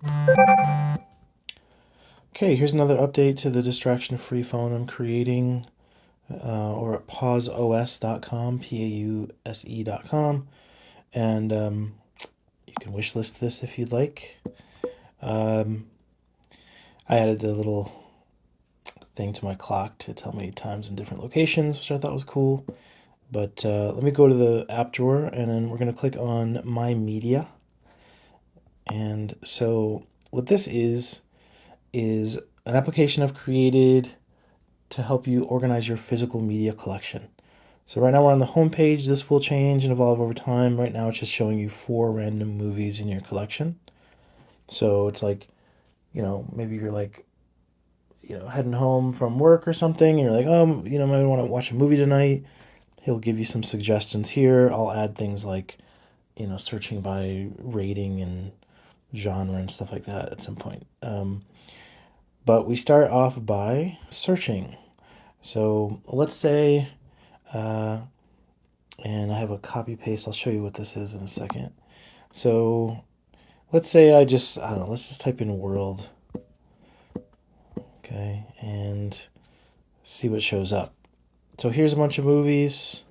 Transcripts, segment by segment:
Okay, here's another update to the distraction-free phone I'm creating, or at pauseos.com, PAUSE.com, and you can wishlist this if you'd like. Um, I added a little thing to my clock to tell me times in different locations, which I thought was cool. But let me go to the app drawer, and then we're going to click on My Media. And so what this is an application I've created to help you organize your physical media collection. So right now we're on the home page. This will change and evolve over time. Right now it's just showing you 4 random movies in your collection. So it's like, maybe you're like, heading home from work or something, and you're like, oh, maybe I want to watch a movie tonight. He'll give you some suggestions here. I'll add things like, searching by rating and genre and stuff like that at some point. But we start off by searching. So let's say, uh, and I have a copy paste. I'll show you what this is in a second. So let's say I don't know, let's just type in world. Okay, and see what shows up. So here's a bunch of movies,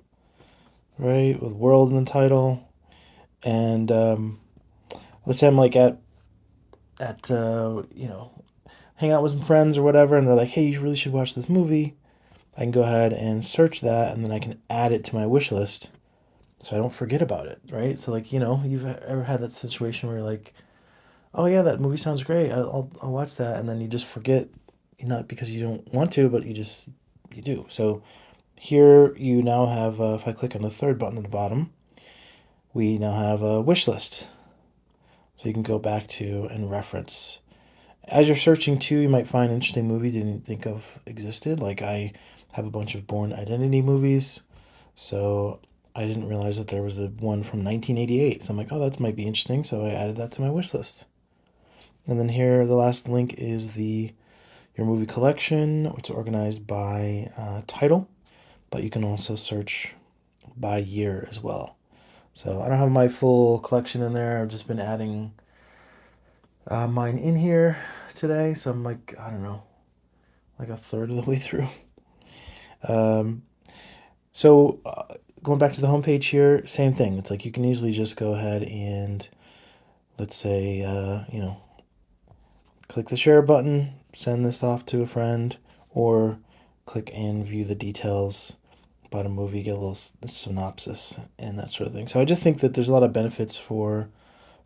right, with world in the title. And let's say I'm like at hang out with some friends or whatever, and they're like, hey, you really should watch this movie. I can go ahead and search that, and then I can add it to my wish list so I don't forget about it, right? So, like, you've ever had that situation where you're like, oh, yeah, that movie sounds great. I'll watch that. And then you just forget, not because you don't want to, but you do. So here you now have, if I click on the third button at the bottom, we now have a wish list. So you can go back to and reference. As you're searching too, you might find interesting movies you didn't think of existed. Like I have a bunch of Born Identity movies, so I didn't realize that there was a one from 1988. So I'm like, oh, that might be interesting. So I added that to my wish list. And then here, the last link is your movie collection. It's organized by title, but you can also search by year as well. So I don't have my full collection in there. I've just been adding mine in here today. So I'm like, I don't know, like a third of the way through. Um, so going back to the homepage here, same thing. It's like you can easily just go ahead and let's say, click the share button, send this off to a friend, or click and view the details about a movie, get a little synopsis and that sort of thing. So I just think that there's a lot of benefits for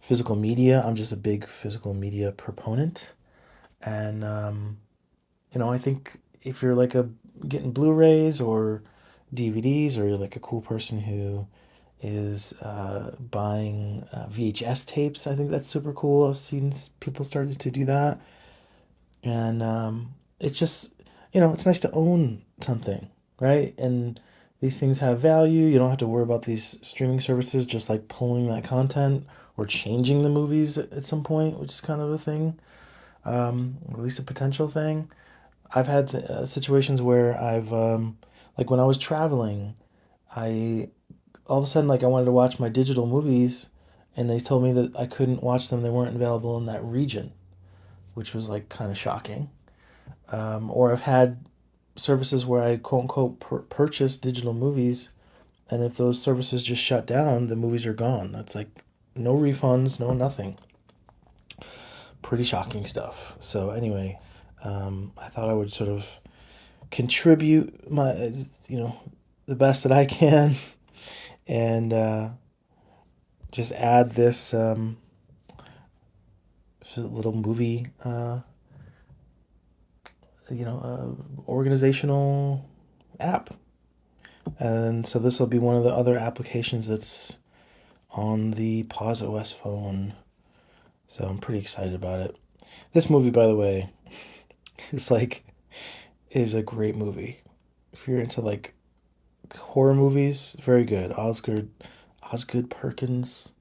physical media. I'm just a big physical media proponent. And, I think if you're like getting Blu-rays or DVDs, or you're like a cool person who is buying VHS tapes, I think that's super cool. I've seen people started to do that. And it's just, it's nice to own something, right? And these things have value. You don't have to worry about these streaming services just like pulling that content or changing the movies at some point, which is kind of a thing, or at least a potential thing. I've had situations where like when I was traveling, I all of a sudden, like, I wanted to watch my digital movies, and they told me that I couldn't watch them. They weren't available in that region, which was like kind of shocking. Or I've had services where I quote unquote purchased digital movies, and if those services just shut down, the movies are gone. That's like no refunds, no nothing. Pretty shocking stuff. So anyway, I thought I would sort of contribute the best that I can, and just add this little movie, organizational app. And so this will be one of the other applications that's on the PauseOS phone. So I'm pretty excited about it. This movie, by the way, is is a great movie. If you're into like horror movies, very good. Osgood Perkins.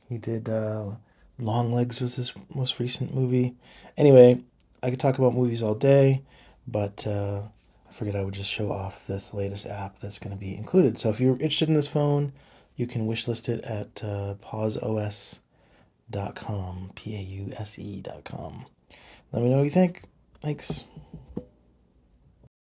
He did Long Legs was his most recent movie. Anyway, I could talk about movies all day, but I figured I would just show off this latest app that's going to be included. So if you're interested in this phone, you can wishlist it at pauseos.com. pause.com. Pause.com. Let me know what you think. Thanks.